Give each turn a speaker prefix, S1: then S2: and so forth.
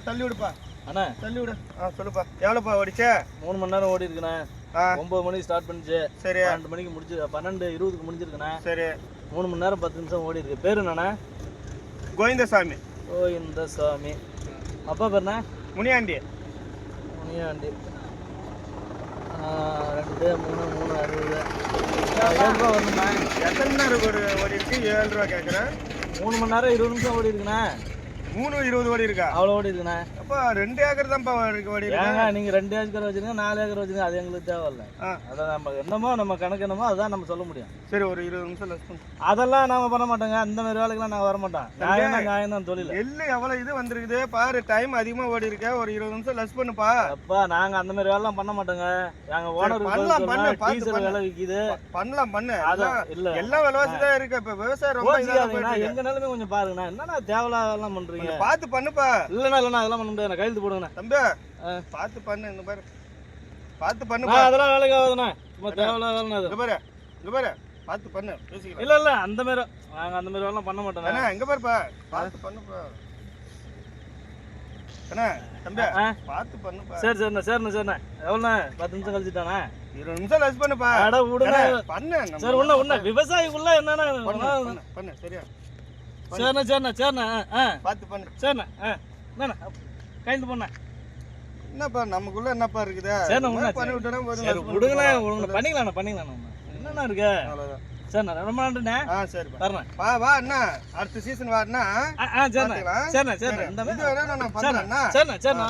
S1: கொஞ்சம் தள்ளி விடுப்பா
S2: அண்ணா.
S1: தள்ளி விடு. சொல்லுப்பா. எவ்வளோப்பா ஓடிச்சு?
S2: 3 மணி நேரம் ஓடி இருக்குண்ணே. 9 மணிக்கு ஸ்டார்ட் பண்ணிச்சு.
S1: சரி.
S2: 12 மணிக்கு முடிச்சு 12:20க்கு முடிஞ்சிருக்குண்ணே.
S1: சரி.
S2: 3 மணி நேரம் 10 நிமிஷம் ஓடி இருக்கு. பேரு என்னண்ணா?
S1: கோவிந்தசாமி.
S2: கோவிந்தசாமி. அப்பா பேருண்ணா?
S1: முனியாண்டி.
S2: முனியாண்டி. 2 3 3 60. 7 ரூபா வருதுண்ணா.
S1: எத்தனை மணி நேரம் ஓடி இருக்கு? 7 ரூபா கேட்குறேன்.
S2: 3 மணி நேரம் 20 நிமிஷம் ஓடி இருக்குண்ணா.
S1: 3:20 ஓடி இருக்கா?
S2: அவ்வளோ ஓடி இருக்குண்ணா.
S1: அப்போ 2 ஏக்கர் தான்ப்பா ஓடி
S2: ஏங்க நீங்க 2 ஏக்கர் வச்சிருங்க, 4 ஏக்கர் வச்சிருங்க, அது எங்களுக்கு தேவையில்லை. அதான் நம்ம என்னமோ நம்ம கணக்கு என்னமோ அதான் நம்ம சொல்ல முடியும்.
S1: சரி, ஒரு 20 நிமிஷம் லெஸ் பண்ணு.
S2: அதெல்லாம் நாம பண்ண மாட்டோங்க. அந்த மாதிரி வேலைக்கெல்லாம் நான் வர மாட்டேன். நியாயம் தான் தொழில்.
S1: எள்ளு எவ்வளவு இது வந்திருக்குது பாரு. டைம் அதிகமா ஓடி இருக்க. ஒரு 20 நிமிஷம் லெஸ் பண்ணுப்பா.
S2: அப்பா நாங்க அந்த மாதிரி வேலைலாம் பண்ண மாட்டோங்க. எங்க ஓனர் டீசல் விலை விக்குது.
S1: பண்ணலாம் பண்ணு.
S2: அதான் இல்ல
S1: எல்லா விலைவாசி தான் இருக்கு. இப்ப விவசாயம் ரொம்ப
S2: எங்க நிலைமை கொஞ்சம் பாருங்கண்ணா. என்னன்னா தேவையில்லாத வேலைலாம் பண்றீங்க.
S1: பார்த்து பண்ணுப்பா.
S2: இல்லண்ணா அதெல்லாம் பண்ண முடியாது. கையெழுத்து போடுங்கண்ணா.
S1: தம்பி பார்த்து பண்ணு. இந்த பாரு பார்த்து பண்ணு.
S2: அதெல்லாம் வேலைக்கு ஆகுதுண்ணா. சும்மா தேவையில்லாத வேலை.
S1: இங்க பாரு பார்த்து பண்ணு. பேசிக்கலாம்.
S2: இல்ல அந்த மாதிரி நாங்க அந்த மாதிரி வேலைலாம் பண்ண மாட்டோம்.
S1: அண்ணா இங்க பாருப்பா. பார்த்து பண்ணுப்பா. அண்ணா தம்பி பார்த்து பண்ணுப்பா.
S2: சரிண்ணா. எவ்வளோண்ணா? 10 நிமிஷம் கழிச்சுட்டாண்ணா.
S1: 20 நிமிஷம் லெஸ் பண்ணுப்பா.
S2: அட விடுங்க.
S1: பண்ணு.
S2: சரி உன்ன விவசாயிக்குள்ள என்னன்னா
S1: பண்ணு. சரியா?
S2: சரிண்ணா.
S1: பார்த்து பண்ணு.
S2: சரிண்ணா. என்னண்ணா கைந்து போண்ணா.
S1: என்னப்பா நமக்குள்ள என்னப்பா இருக்குதா? பண்ணி
S2: விடுங்கண்ணா. பண்ணிக்கலாண்ணா. என்னண்ணா இருக்கு? சரிண்ணா ரொம்ப நன்றிண்ணா.
S1: சரி
S2: வரேன்.
S1: வா அண்ணா. அடுத்த சீசன் வாண்ணா.
S2: சரிண்ணா.
S1: இந்த வேணா நான் பண்றேன்.
S2: சரிண்ணா.